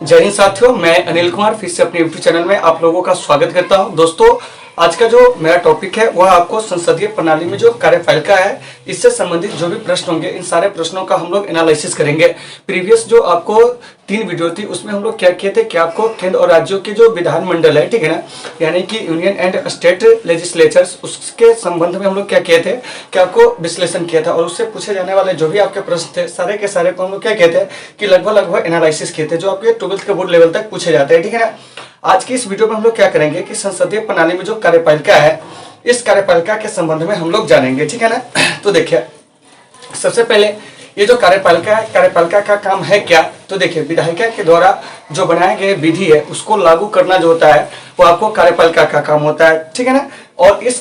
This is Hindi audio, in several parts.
जय हिंद साथियों, मैं अनिल कुमार फिर से अपने यूट्यूब चैनल में आप लोगों का स्वागत करता हूं। दोस्तों, आज का जो मेरा टॉपिक है वह आपको संसदीय प्रणाली में जो कार्यपालिका है इससे संबंधित जो भी प्रश्न होंगे इन सारे प्रश्नों का हम लोग एनालिसिस करेंगे। प्रीवियस जो आपको 3 वीडियो थी उसमें हम लोग क्या किए थे कि आपको केंद्र और राज्यों के जो विधानमंडल है, ठीक है ना, यानी कि यूनियन एंड स्टेट लेजिस्लेचर्स, उसके संबंध में हम लोग क्या किए थे कि आपको विश्लेषण किया था और उससे पूछे जाने वाले जो भी आपके प्रश्न थे सारे के सारे को हम लोग क्या कहते हैं कि लगभग एनालिसिस किए थे जो आपके 12th के बोर्ड लेवल तक पूछे जाते हैं, ठीक है ना। आज की इस वीडियो में हम लोग क्या करेंगे कि संसदीय प्रणाली में जो कार्यपालिका है इस कार्यपालिका के संबंध में हम लोग जानेंगे, ठीक है ना। तो देखिए, सबसे पहले ये जो कार्यपालिका है, कार्यपालिका का काम है क्या, तो देखिए विधायिका के द्वारा जो बनाए गए विधि है उसको लागू करना जो होता है वो आपको कार्यपालिका का काम होता है, ठीक है ना। और इस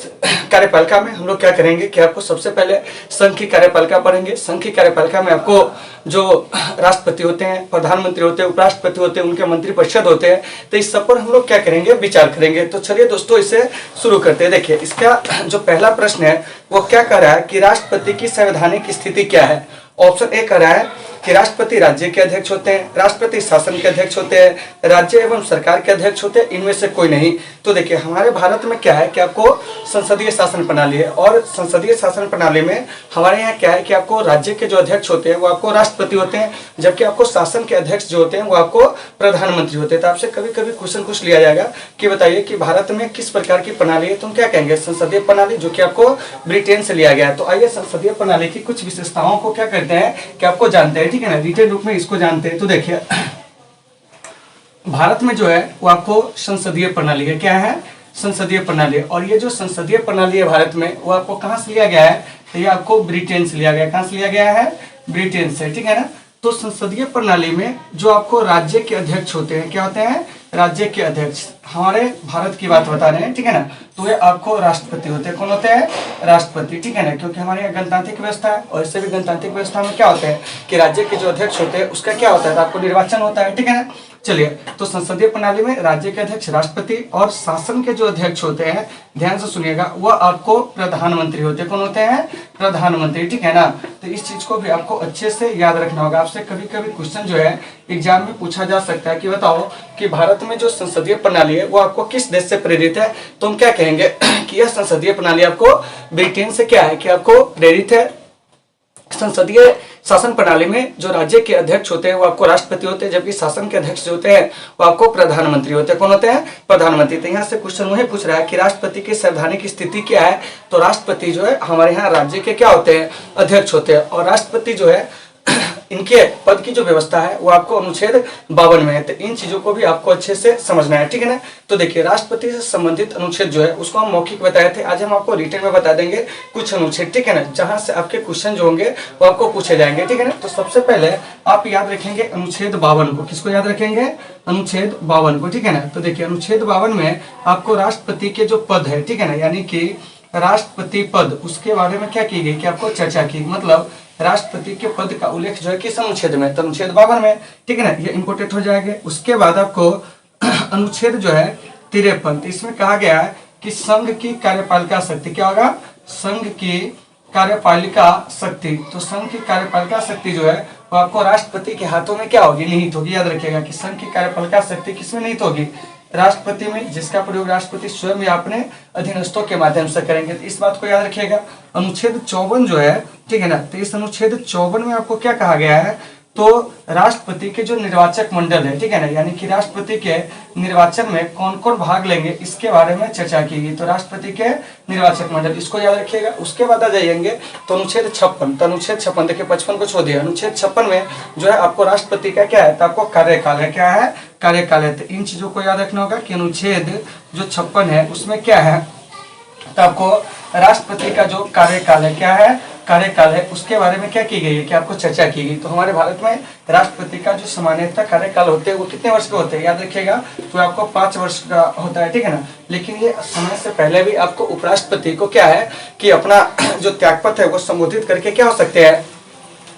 कार्यपालिका में हम लोग क्या करेंगे कि आपको सबसे पहले संघ की कार्यपालिका पढ़ेंगे। संघ की कार्यपालिका में आपको जो राष्ट्रपति होते हैं, प्रधानमंत्री होते हैं, उपराष्ट्रपति होते हैं, उनके मंत्रिपरिषद होते हैं, तो इस सब पर हम लोग क्या करेंगे, विचार करेंगे। तो चलिए दोस्तों इसे शुरू करते हैं। देखिए, इसका जो पहला प्रश्न है वो क्या कह रहा है कि राष्ट्रपति की संवैधानिक स्थिति क्या है। ऑप्शन ए कह रहा है कि राष्ट्रपति राज्य के अध्यक्ष होते हैं, राष्ट्रपति शासन के अध्यक्ष होते हैं, राज्य एवं सरकार के अध्यक्ष होते हैं, इनमें से कोई नहीं। तो देखिए, हमारे भारत में क्या है कि आपको संसदीय शासन प्रणाली है और संसदीय शासन प्रणाली में हमारे यहाँ क्या है कि आपको राज्य के जो अध्यक्ष होते हैं वो आपको राष्ट्रपति होते हैं, जबकि आपको शासन के अध्यक्ष जो होते हैं वो आपको प्रधानमंत्री होते हैं। तो आपसे कभी कभी क्वेश्चन पूछ लिया जाएगा कि बताइए कि भारत में किस प्रकार की प्रणाली है, तुम क्या कहेंगे, संसदीय प्रणाली, जो कि आपको ब्रिटेन से लिया गया है। तो आइए संसदीय प्रणाली की कुछ विशेषताओं को क्या करते हैं कि आपको जानते हैं, ठीक है ना, डिटेल रूप में इसको जानते हैं। तो देखिए, भारत में जो है वो आपको संसदीय प्रणाली है, क्या है, संसदीय प्रणाली। और ये जो संसदीय प्रणाली है भारत में वो आपको कहां से लिया गया है, तो ये आपको ब्रिटेन से लिया गया है। कहां से लिया गया है, ब्रिटेन से, ठीक है ना। तो संसदीय प्रणाली में जो आपको राज्य के अध्यक्ष होते हैं, क्या होते हैं, राज्य के अध्यक्ष, हमारे भारत की बात बता रहे हैं, ठीक है ना। तो ये आपको राष्ट्रपति होते हैं। कौन होते हैं, राष्ट्रपति, ठीक है ना, क्योंकि हमारे यहाँ गणतांत्रिक व्यवस्था है और इससे भी गणतांत्रिक व्यवस्था में क्या होता है कि राज्य के जो अध्यक्ष होते हैं उसका क्या होता है, तो आपको निर्वाचन होता है, ठीक है ना। चलिए, तो संसदीय प्रणाली में राज्य के अध्यक्ष राष्ट्रपति और शासन के जो अध्यक्ष होते हैं, ध्यान से सुनिएगा, वह आपको प्रधानमंत्री होते हैं। कौन होते हैं, प्रधानमंत्री, ठीक है ना। तो इस चीज को भी आपको अच्छे से याद रखना होगा। आपसे कभी कभी क्वेश्चन जो है एग्जाम में पूछा जा सकता है कि बताओ कि भारत में जो संसदीय प्रणाली है वो आपको किस देश से प्रेरित है, तो हम क्या कहेंगे कि यह संसदीय प्रणाली आपको ब्रिटेन से क्या है कि आपको प्रेरित है। संसदीय शासन प्रणाली में जो राज्य के अध्यक्ष होते हैं वो आपको राष्ट्रपति होते हैं, जबकि शासन के अध्यक्ष जो होते हैं वो आपको प्रधानमंत्री होते हैं। कौन होते हैं, प्रधानमंत्री। तो यहाँ से क्वेश्चन वही पूछ रहा है कि राष्ट्रपति की संवैधानिक स्थिति क्या है, तो राष्ट्रपति जो है हमारे यहाँ राज्य के क्या होते हैं, अध्यक्ष होते हैं। और राष्ट्रपति जो है इनके पद की जो व्यवस्था है वो आपको अनुच्छेद 52 में है। तो इन चीजों को भी आपको अच्छे से समझना है, ठीक है ना। तो देखिए, राष्ट्रपति से संबंधित अनुच्छेद जो है उसको हम मौखिक बताए थे, आज हम आपको रिटर्न में बता देंगे कुछ अनुच्छेद, ठीक है ना, जहां से आपके क्वेश्चन जो होंगे वो आपको पूछे जाएंगे, ठीक है ना। तो सबसे पहले आप याद रखेंगे अनुच्छेद 52 को। किसको याद रखेंगे, अनुच्छेद 52 को, ठीक है ना। तो देखिए, अनुच्छेद 52 में आपको राष्ट्रपति के जो पद है, ठीक है ना, यानी कि राष्ट्रपति पद, उसके बारे में क्या की गई कि आपको चर्चा की, मतलब राष्ट्रपति के पद का उल्लेख जो है किस अनुच्छेद में, तो अनुच्छेद 52 में, ठीक है ना, ये इंपोर्टेंट हो जाएगा। उसके बाद आपको अनुच्छेद जो है 53, इसमें कहा गया है कि संघ की कार्यपालिका शक्ति, क्या होगा, संघ की कार्यपालिका शक्ति। तो संघ की कार्यपालिका शक्ति जो है वो आपको राष्ट्रपति के हाथों में क्या होगी, निहित होगी। याद रखिएगा कि संघ की कार्यपालिका शक्ति किसमें निहित होगी, राष्ट्रपति में, जिसका प्रयोग राष्ट्रपति स्वयं या अपने अधीनस्थों के माध्यम से करेंगे। तो इस बात को याद रखिएगा। अनुच्छेद 54 जो है, ठीक है ना, तो इस अनुच्छेद 54 में आपको क्या कहा गया है, तो राष्ट्रपति के जो निर्वाचक मंडल है, ठीक है ना, यानी कि राष्ट्रपति के निर्वाचन में कौन कौन भाग लेंगे इसके बारे में चर्चा की गई। तो राष्ट्रपति के निर्वाचक मंडल, इसको याद रखिएगा। उसके बाद आ जाएंगे तो अनुच्छेद 56, तो अनुच्छेद 56, देखिए 55 को छोड़ दिया, अनुच्छेद 56 में जो है आपको राष्ट्रपति का क्या है, तो आपको कार्यकाल है, क्या है, कार्यकाल है। तो इन चीजों को याद रखना होगा कि अनुच्छेद जो 56 है उसमें क्या है, तो आपको राष्ट्रपति का जो कार्यकाल है, क्या है, कार्यकाल है, उसके बारे में क्या की गई है कि आपको चर्चा की गई। तो हमारे भारत में राष्ट्रपति का जो सामान्यतः कार्यकाल होते हैं वो कितने वर्ष के होते हैं, याद रखिएगा, तो आपको 5 वर्ष का होता है, ठीक है ना। लेकिन ये समय से पहले भी आपको उपराष्ट्रपति को क्या है कि अपना जो त्यागपत्र है वो संबोधित करके क्या हो सकते हैं,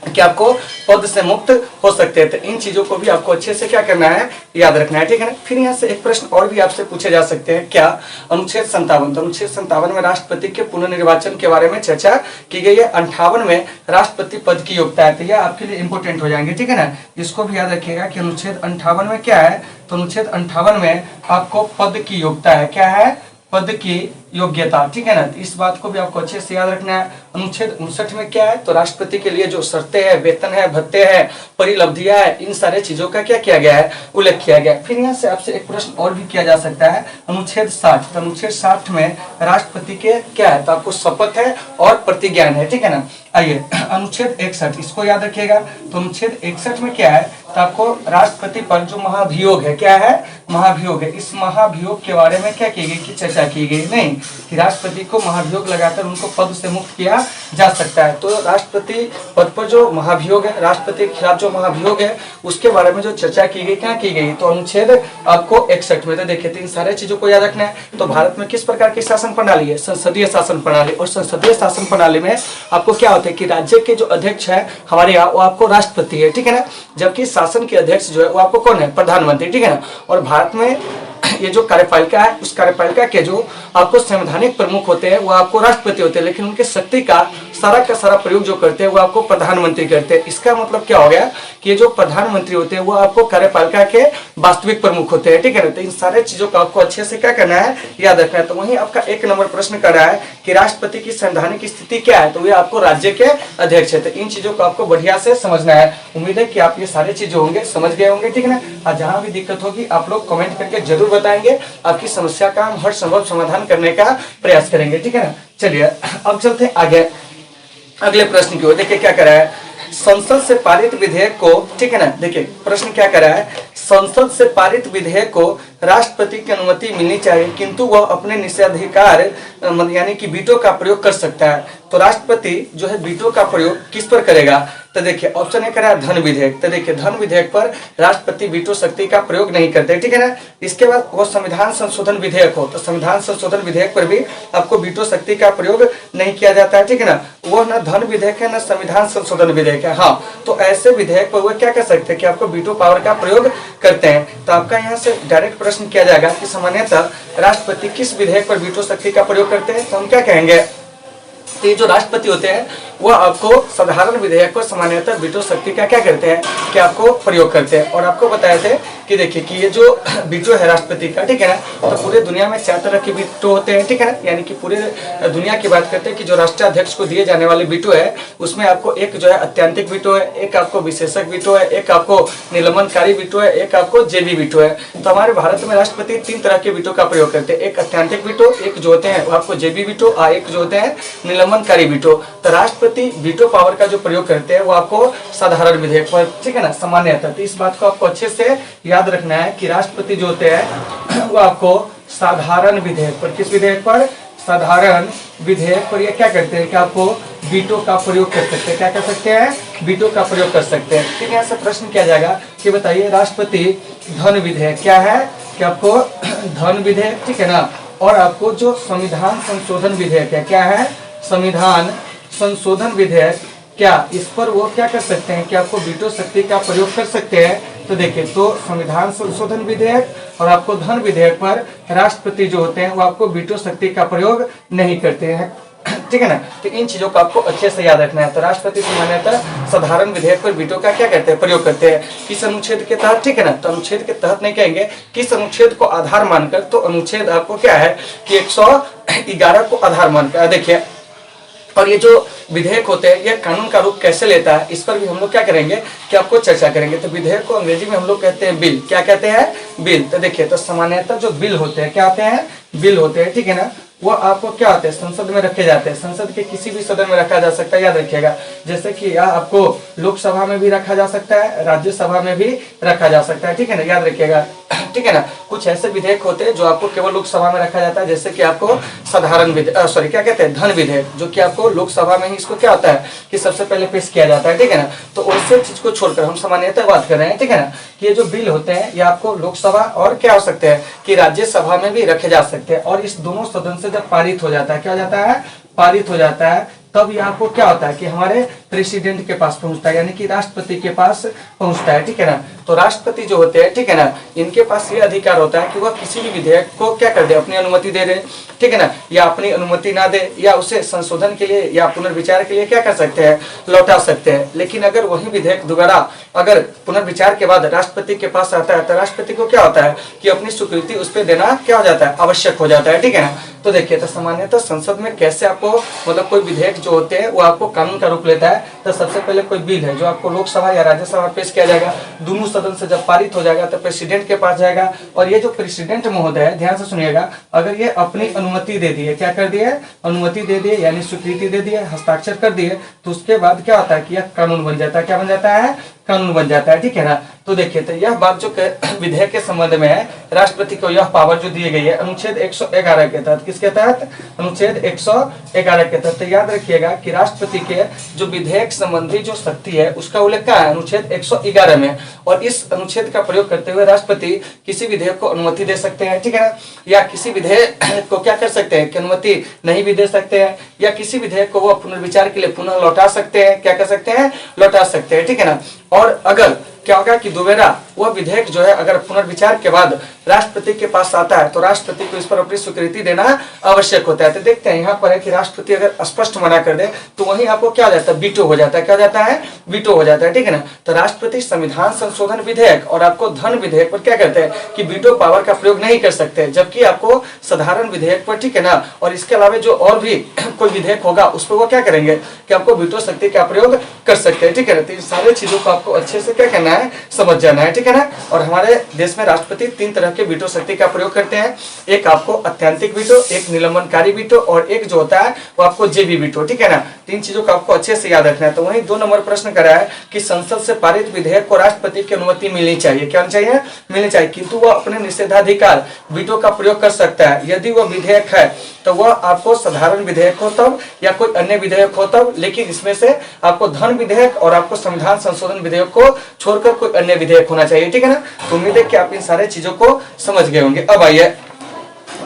कि आपको पद से मुक्त हो सकते हैं। तो इन चीजों को भी आपको अच्छे से क्या करना है, याद रखना है, ठीक है ना। फिर यहाँ से एक प्रश्न और भी आपसे पूछे जा सकते हैं, क्या अनुच्छेद 57, तो अनुच्छेद 57 में राष्ट्रपति के पुनर्निर्वाचन के बारे में चर्चा की गई है। 58 में राष्ट्रपति पद की योग्यता है, तो यह आपके लिए इंपोर्टेंट हो जाएंगे, ठीक है ना। इसको भी याद रखिएगा कि अनुच्छेद 58 में क्या है, तो अनुच्छेद 58 में आपको पद की योग्यता है, क्या है, पद की योग्यता, ठीक है ना। तो इस बात को भी आपको अच्छे से याद रखना है। अनुच्छेद 59 में क्या है, तो राष्ट्रपति के लिए जो शर्तें हैं, वेतन है, भत्ते हैं, परिलब्धियां है, इन सारे चीजों का क्या किया गया है, उल्लेख किया गया है। फिर यहाँ से आपसे एक प्रश्न और भी किया जा सकता है, अनुच्छेद 60, तो अनुच्छेद 60 में राष्ट्रपति के क्या है, तो आपको शपथ है और प्रतिज्ञान है, ठीक है ना। आइए अनुच्छेद 61, इसको याद रखिएगा। तो अनुच्छेद 61 में क्या है, तो आपको राष्ट्रपति पर जो महाभियोग है, क्या है, महाभियोग है, इस महाभियोग के बारे में क्या की गई कि चर्चा की गई नहीं, कि राष्ट्रपति को महाभियोग लगाकर उनको पद से मुक्त किया जा सकता है। तो राष्ट्रपति पद पर जो महाभियोग है, राष्ट्रपति के खिलाफ जो महाभियोग है, उसके बारे में जो चर्चा की गई, क्या की गई, तो अनुच्छेद आपको 61 में। तो देखिए इन सारे चीजों को याद रखना है। तो भारत में किस प्रकार की शासन प्रणाली है, संसदीय शासन प्रणाली, और संसदीय शासन प्रणाली में आपको क्या होता है कि राज्य के जो अध्यक्ष है हमारे यहाँ, वो आपको राष्ट्रपति है, ठीक है ना। जबकि शासन के अध्यक्ष जो है वो आपको कौन है, प्रधानमंत्री, ठीक है ना। और भारत में ये जो कार्यपालिका है, उस कार्यपालिका के जो आपको संवैधानिक प्रमुख होते हैं वो आपको राष्ट्रपति होते हैं, लेकिन उनके शक्ति का सारा प्रयोग जो करते हैं वो आपको प्रधानमंत्री करते हैं। इसका मतलब क्या हो गया कि ये जो प्रधानमंत्री होते हैं वो आपको कार्यपालिका के वास्तविक प्रमुख होते हैं, ठीक है ना। तो इन सारे चीजों को आपको अच्छे से क्या करना है, याद रखना है। तो वहीं आपका 1 नंबर प्रश्न कर रहा है कि राष्ट्रपति की संवैधानिक स्थिति क्या है, तो वे आपको राज्य के अध्यक्ष है। तो इन चीजों को आपको बढ़िया से समझना है। उम्मीद है कि आप ये सारे चीजें होंगे समझ गए होंगे, ठीक है ना। और जहां भी दिक्कत होगी आप लोग कमेंट करके जरूर बताएंगे, आपकी समस्या का हम हर संभव समाधान करने का प्रयास करेंगे, ठीक है ना। चलिए अब चलते हैं आगे अगले प्रश्न की ओर। देखिए क्या करा है, संसद से पारित विधेयक को, ठीक है ना। देखिए प्रश्न क्या करा है, संसद से पारित विधेयक को राष्ट्रपति की अनुमति मिलनी चाहिए, किंतु वह अपने निषेधाधिकार यानी कि वीटो का प्रयोग कर सकता है। तो राष्ट्रपति जो है वीटो का प्रयोग किस पर करेगा, तो देखिए ऑप्शन ए करा है धन विधेयक। तो देखिए धन विधेयक पर राष्ट्रपति वीटो शक्ति का प्रयोग नहीं करते, ठीक है ना। इसके बाद वो संविधान संशोधन विधेयक हो, तो संविधान संशोधन विधेयक पर भी आपको वीटो शक्ति का प्रयोग नहीं किया जाता है, ठीक है ना। वो न धन विधेयक है न संविधान संशोधन विधेयक है। हाँ, तो ऐसे विधेयक पर वो क्या कर सकते हैं कि आपको वीटो पावर का प्रयोग करते हैं। तो आपका यहाँ से डायरेक्ट प्रश्न किया जाएगा कि सामान्यतः राष्ट्रपति किस विधेयक पर वीटो शक्ति का प्रयोग करते हैं, तो हम क्या कहेंगे, तो ये जो राष्ट्रपति होते हैं वो आपको साधारण विधेयक पर सामान्यतः वीटो शक्ति का क्या करते हैं कि आपको प्रयोग करते हैं। और आपको बताए थे कि देखिए कि ये जो वीटो है राष्ट्रपति का, ठीक है ना, तो पूरे दुनिया में 4 तरह के वीटो होते हैं, ठीक है ना। यानी कि पूरे दुनिया की बात करते हैं कि जो राष्ट्राध्यक्ष को दिए जाने वाले वीटो है उसमें आपको एक जो है अत्यंतिक वीटो है, एक आपको विशेषक वीटो है, एक आपको निलंबनकारी वीटो है, एक आपको जेबी वीटो है। तो हमारे भारत में राष्ट्रपति 3 तरह के वीटो का प्रयोग करते हैं, एक अत्यंतिक वीटो, एक जो होते हैं वो आपको जेबी वीटो और एक जो होते हैं निलंबनकारी वीटो। तो राष्ट्रपति वीटो पावर का जो प्रयोग करते हैं वो आपको साधारण विधेयक पर, ठीक है ना, सामान्यतः। तो इस बात को आपको अच्छे से याद रखना है कि राष्ट्रपति जो होते हैं वो आपको साधारण विधेयक पर, किस विधेयक पर, साधारण विधेयक पर ये क्या करते हैं कि आपको वीटो का प्रयोग कर सकते हैं, क्या कर सकते हैं, वीटो का प्रयोग कर सकते हैं। ठीक है, यहाँ से प्रश्न किया जाएगा कि बताइए राष्ट्रपति धन विधेयक क्या है, कि आपको धन विधेयक, ठीक है ना, और आपको जो संविधान संशोधन विधेयक है, क्या है, संविधान संशोधन विधेयक, क्या इस पर वो क्या कर सकते हैं कि आपको वीटो शक्ति का प्रयोग कर सकते हैं। तो देखिए, तो संविधान संशोधन विधेयक और आपको धन विधेयक पर राष्ट्रपति जो होते हैं वो आपको वीटो शक्ति का प्रयोग नहीं करते हैं, ठीक है ना। तो इन चीजों को आपको अच्छे से याद रखना है। तो राष्ट्रपति सामान्यतः साधारण विधेयक पर वीटो का क्या करते हैं, प्रयोग करते हैं, किस अनुच्छेद के तहत, ठीक है ना। तो अनुच्छेद के तहत नहीं कहेंगे, किस अनुच्छेद को आधार मानकर, तो अनुच्छेद आपको क्या है कि 111 को आधार मानकर। देखिए, और ये जो विधेयक होते हैं ये कानून का रूप कैसे लेता है, इस पर भी हम लोग क्या करेंगे कि आपको चर्चा करेंगे। तो विधेयक को अंग्रेजी में हम लोग कहते हैं बिल, क्या कहते हैं, बिल। तो देखिए, तो सामान्यतः जो बिल होते हैं क्या होते हैं, बिल होते हैं, ठीक है ना, वो आपको क्या होते हैं, संसद में रखे जाते हैं। संसद के किसी भी सदन में रखा जा सकता है, याद रखिएगा। जैसे कि आपको लोकसभा में भी रखा जा सकता है, राज्यसभा में भी रखा जा सकता है, ठीक है ना, याद रखिएगा, ठीक है ना। कुछ ऐसे विधेयक होते हैं जो आपको केवल लोकसभा में रखा जाता है, जैसे कि आपको साधारण विधेयक, सॉरी क्या कहते हैं, धन विधेयक, जो कि आपको लोकसभा में ही इसको क्या होता है कि सबसे पहले पेश किया जाता है, ठीक है ना। तो उससे चीज को छोड़कर हम सामान्यतः बात कर रहे हैं, ठीक है ना, कि ये जो बिल होते हैं ये आपको लोकसभा और क्या हो सकते हैं कि राज्यसभा में भी रखे जा सकते हैं। और इस दोनों सदन से जब पारित हो जाता है, क्या हो जाता है, पारित हो जाता है, तब ये आपको क्या होता है कि हमारे प्रेसिडेंट के पास पहुंचता है, यानी कि राष्ट्रपति के पास पहुंचता है, ठीक है ना। तो राष्ट्रपति जो होते हैं, ठीक है ना, इनके पास ये अधिकार होता है कि वह किसी भी विधेयक को क्या कर दे, अपनी अनुमति दे दे, ठीक है ना, या अपनी अनुमति ना दे, या उसे संशोधन के लिए या पुनर्विचार के लिए क्या कर सकते हैं, लौटा सकते हैं। लेकिन अगर वही विधेयक दोबारा अगर पुनर्विचार के बाद राष्ट्रपति के पास आता है तो राष्ट्रपति को क्या होता है कि अपनी स्वीकृति उस पर देना क्या हो जाता है, आवश्यक हो जाता है, ठीक है ना। तो देखिए, तो सामान्यतः संसद में कैसे आपको मतलब कोई विधेयक जो होते हैं वो आपको कानून का रूप लेता है। तो सबसे पहले कोई बिल है जो आपको लोकसभा या राज्यसभा में पेश किया जाएगा, दोनों सदन से जब पारित हो जाएगा तो प्रेसिडेंट के पास जाएगा, और ये जो प्रेसिडेंट महोदय है, ध्यान से सुनिएगा, अगर ये अपनी अनुमति दे दिए, क्या कर दिए, अनुमति दे दिए यानी स्वीकृति दे दिए, हस्ताक्षर कर दिए, तो उसके बाद क्या होता है कि यह कानून बन जाता है। क्या बन जाता है, कानून बन जाता है, ठीक है ना। तो देखिए, तो यह बात जो विधेयक के संबंध में है, राष्ट्रपति को यह पावर जो दी गई है अनुच्छेद 111 के तहत, किसके तहत, अनुच्छेद 111 के तहत। तो याद रखिएगा कि राष्ट्रपति के जो विधेयक संबंधी जो शक्ति है उसका उल्लेख क्या है, अनुच्छेद 111 में, और इस अनुच्छेद का प्रयोग करते हुए राष्ट्रपति किसी विधेयक को अनुमति दे सकते हैं, ठीक है ना, या किसी विधेयक को क्या कर सकते हैं कि अनुमति नहीं भी दे सकते हैं, या किसी विधेयक को वो पुनर्विचार के लिए पुनः लौटा सकते हैं, क्या कर सकते हैं, लौटा सकते हैं, ठीक है ना। और अगर क्या होगा कि दोबारा वह विधेयक जो है अगर पुनर्विचार के बाद राष्ट्रपति के पास आता है तो राष्ट्रपति को इस पर अपनी स्वीकृति देना आवश्यक होता है। तो देखते हैं यहाँ पर है कि राष्ट्रपति अगर स्पष्ट मना कर दे तो वहीं आपको क्या हो जाता है, वीटो हो जाता है, क्या हो जाता है, वीटो हो जाता है, ठीक है ना। तो राष्ट्रपति संविधान संशोधन विधेयक और आपको धन विधेयक पर क्या कहते हैं कि वीटो पावर का प्रयोग नहीं कर सकते, जबकि आपको साधारण विधेयक पर, ठीक है ना, और इसके अलावा जो और भी कोई विधेयक होगा उस पर वो क्या करेंगे कि आपको वीटो शक्ति का प्रयोग कर सकते हैं, ठीक है ना। तो इन सारे चीजों को आपको अच्छे से क्या करना है, समझ जाना है, ठीक है ना। और हमारे देश में राष्ट्रपति 3 तरह के वीटो शक्ति का प्रयोग करते हैं, एक आपको अत्यंतिक वीटो, एक निलंबनकारी वीटो, और एक जो होता है वो आपको जेबी वीटो, ठीक है ना। 3 चीजों को आपको अच्छे से याद रखना है। तो वहीं 2 नंबर प्रश्न करा है कि संसद से पारित विधेयक को राष्ट्रपति की अनुमति मिलनी चाहिए, क्या चाहिए, मिलनी चाहिए, किंतु वह अपने निषेधाधिकार वीटो का प्रयोग कर सकता है यदि वह विधेयक है तो वह आपको साधारण विधेयक हो तब या कोई अन्य विधेयक हो तब, लेकिन इसमें से आपको धन विधेयक और आपको संविधान संशोधन विधेयक को छोड़कर कोई अन्य विधेयक होना चाहिए, ठीक है ना। तो उम्मीद है कि आप इन सारे चीजों को समझ गए होंगे। अब आइए,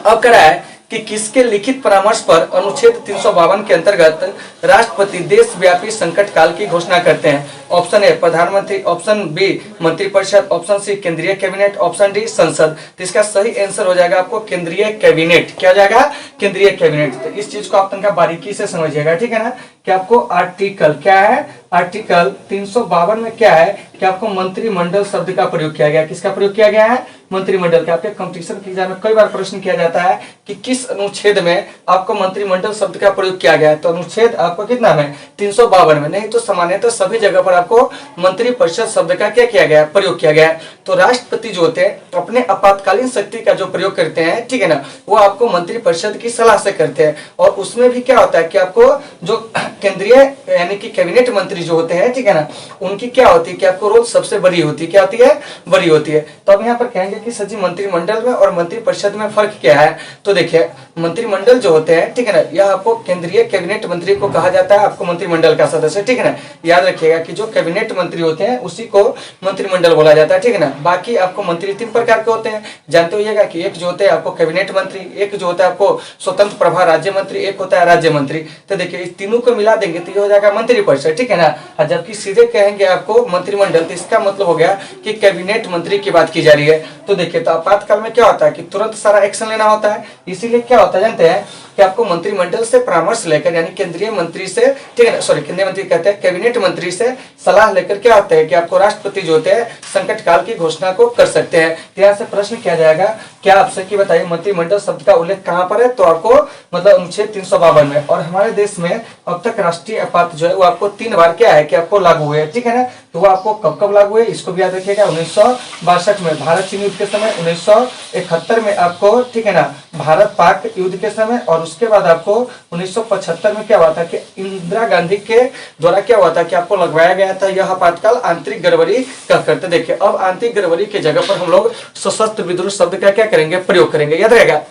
अब करा है कि किसके लिखित परामर्श पर अनुच्छेद 352 के अंतर्गत राष्ट्रपति देशव्यापी संकट काल की घोषणा करते हैं। ऑप्शन ए प्रधानमंत्री, ऑप्शन बी मंत्रिपरिषद, ऑप्शन सी केंद्रीय कैबिनेट, ऑप्शन डी संसद। तो इसका सही आंसर हो जाएगा आपको केंद्रीय कैबिनेट। क्या हो जाएगा, केंद्रीय कैबिनेट। तो इस चीज को आप तनका बारीकी से समझिएगा, ठीक है ना, कि आपको आर्टिकल क्या है, आर्टिकल 352 में क्या है कि आपको मंत्रिमंडल शब्द का प्रयोग किया गया। किसका प्रयोग किया गया है, मंत्रिमंडल का। आपके कंपटीशन के एग्जाम में कई बार प्रश्न किया जाता है कि किस अनुच्छेद में आपको मंत्रिमंडल शब्द का प्रयोग किया गया है। तो अनुच्छेद आपको कितना में, 352 में। नहीं तो सामान्यतः सभी जगह पर आपको मंत्रिपरिषद शब्द का क्या किया गया है, प्रयोग किया गया है। तो राष्ट्रपति जो होते हैं अपने आपातकालीन शक्ति का जो प्रयोग करते हैं, ठीक है ना, वो आपको मंत्रिपरिषद की सलाह से करते हैं। और उसमें भी क्या होता है कि आपको जो केंद्रीय यानी कि कैबिनेट मंत्री जो होते हैं, ठीक है ना, उनकी क्या होती है कि आपको रोल सबसे बड़ी होती है। क्या होती है, बड़ी होती है। तो अब यहाँ पर कहेंगे कि सर मंत्रिमंडल में और मंत्रिपरिषद में फर्क क्या है। तो देखिए, मंत्रिमंडल जो होते हैं, ठीक है ना, यह आपको केंद्रीय कैबिनेट मंत्री को कहा जाता है, आपको मंत्रिमंडल का सदस्य, ठीक है ना। याद रखिएगा कि जो कैबिनेट मंत्री होते हैं उसी को मंत्रिमंडल बोला जाता है, ठीक है ना। बाकी आपको मंत्री 3 प्रकार के होते हैं, जानते होइएगा कि एक जो होते हैं आपको कैबिनेट मंत्री, एक जो होता है आपको स्वतंत्र प्रभार राज्य मंत्री, एक होता है राज्य मंत्री। तो देखिए, इस तीनों को मिला देंगे तो ये हो जाएगा मंत्रिपरिषद, ठीक है ना। और जबकि सीधे कहेंगे आपको मंत्रिमंडल तो इसका मतलब हो गया कि कैबिनेट मंत्री की बात की जा रही है। तो देखिए, तो आपातकाल में क्या होता है कि तुरंत सारा एक्शन लेना होता है, इसीलिए क्या होता है जानते हैं कि आपको मंत्रिमंडल से परामर्श लेकर यानी केंद्रीय मंत्री से, ठीक है ना, सॉरी केंद्रीय मंत्री कहते हैं, कैबिनेट मंत्री से सलाह लेकर क्या होता है कि आपको राष्ट्रपति जो होते हैं संकट काल की घोषणा को कर सकते हैं। यहाँ से प्रश्न किया जाएगा, क्या आपसे की बताइए मंत्रिमंडल शब्द का उल्लेख कहाँ पर है, तो आपको मतलब अनुच्छेद 352 में। और हमारे देश में अब तक राष्ट्रीय आपात जो है वो आपको 3 बार क्या है कि आपको लागू हुए, ठीक है ना। तो वो आपको कब कब लागू हुए इसको भी याद रखिएगा। 1962 में भारत चीन युद्ध के समय, 1971 में आपको, ठीक है ना, भारत पाक युद्ध के समय, और उसके बाद आपको 1975 में क्या हुआ था कि इंदिरा गांधी के द्वारा क्या हुआ था कि आपको लगवाया गया था यह आपातकाल आंतरिक गड़बड़ी का करते। देखिए, अब आंतरिक गड़बड़ी की जगह पर हम लोग सशस्त्र विद्रोह शब्द का क्या करेंगे, प्रयोग करेंगे। याद रहेगा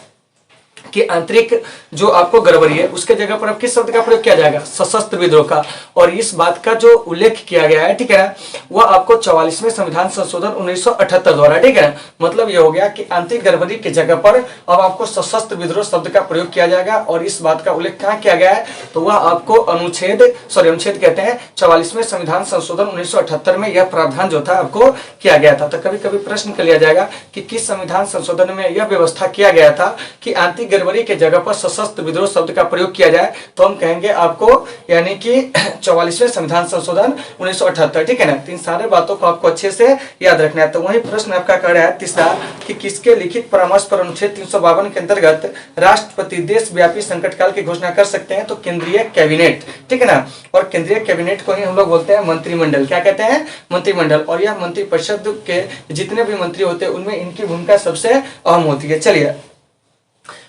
कि आंतरिक जो आपको गड़बड़ी है उसके जगह पर अब किस शब्द का प्रयोग किया जाएगा, सशस्त्र विद्रोह का। और इस बात का जो उल्लेख किया गया है, ठीक है ना, वह आपको 44वें संविधान संशोधन 1978 द्वारा, ठीक है ना। मतलब ये हो गया कि आंतरिक गड़बड़ी की जगह पर अब आपको सशस्त्र विद्रोह शब्द का प्रयोग किया जाएगा। और इस बात का उल्लेख कहाँ किया गया है, तो वह आपको अनुच्छेद कहते हैं 44वें संविधान संशोधन 1978 में यह प्रावधान जो था आपको किया गया था। तो कभी कभी प्रश्न कर लिया जाएगा कि किस संविधान संशोधन में यह व्यवस्था किया गया था कि आंतरिक गड़बड़ी के जगह पर सशस्त्र विद्रोह शब्द का प्रयोग किया जाए, तो हम कहेंगे आपको यानी कि 44वें संविधान संशोधन 1978, ठीक है ना। इन सारे बातों को आपको अच्छे से याद रखना है। तो वही प्रश्न आपका कह रहा है तीसरा कि किसके लिखित परामर्श पर अनुच्छेद 352 के अंतर्गत राष्ट्रपति देशव्यापी संकट काल की घोषणा कर सकते हैं, तो केंद्रीय कैबिनेट, ठीक है ना। और केंद्रीय कैबिनेट को ही हम लोग बोलते हैं मंत्रिमंडल। क्या कहते हैं, मंत्रिमंडल। और यह मंत्रिपरिषद के जितने भी मंत्री होते हैं उनमें इनकी भूमिका सबसे अहम होती है। चलिए,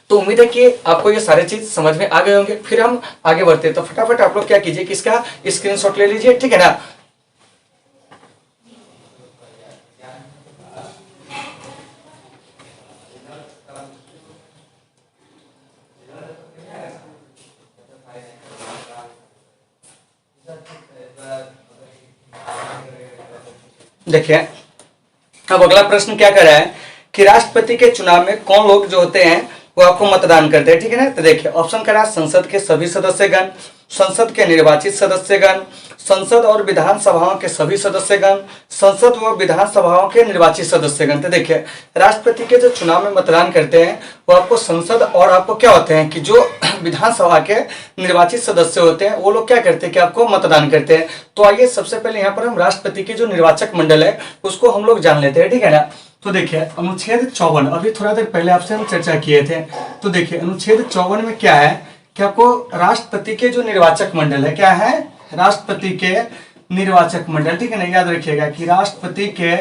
तो उम्मीद है कि आपको ये सारे चीज समझ में आ गए होंगे। फिर हम आगे बढ़ते हैं। तो फटाफट आप लोग क्या कीजिए कि इसका स्क्रीनशॉट ले लीजिए, ठीक है ना। देखिए, अब अगला प्रश्न क्या कर रहा है कि राष्ट्रपति के चुनाव में कौन लोग जो होते हैं वो आपको मतदान करते हैं, ठीक है ना। तो देखिए, ऑप्शन करा संसद के सभी सदस्यगण, संसद के निर्वाचित सदस्यगण, संसद और विधानसभाओं के सभी सदस्यगण, संसद व विधानसभाओं के निर्वाचित सदस्यगण। तो देखिए, राष्ट्रपति के जो चुनाव में मतदान करते हैं वो आपको संसद और आपको क्या होते हैं कि जो विधानसभा के निर्वाचित सदस्य होते हैं वो लोग क्या करते हैं कि आपको मतदान करते हैं। तो आइए सबसे पहले यहाँ पर हम राष्ट्रपति के जो निर्वाचक मंडल है उसको हम लोग जान लेते हैं, ठीक है ना। तो देखिए, अनुच्छेद 54 अभी थोड़ा देर पहले आपसे हम चर्चा किए थे। तो देखिए, अनुच्छेद 54 में क्या है कि आपको राष्ट्रपति के जो निर्वाचक मंडल है, क्या है, राष्ट्रपति के निर्वाचक मंडल, ठीक है ना। याद रखिएगा कि राष्ट्रपति के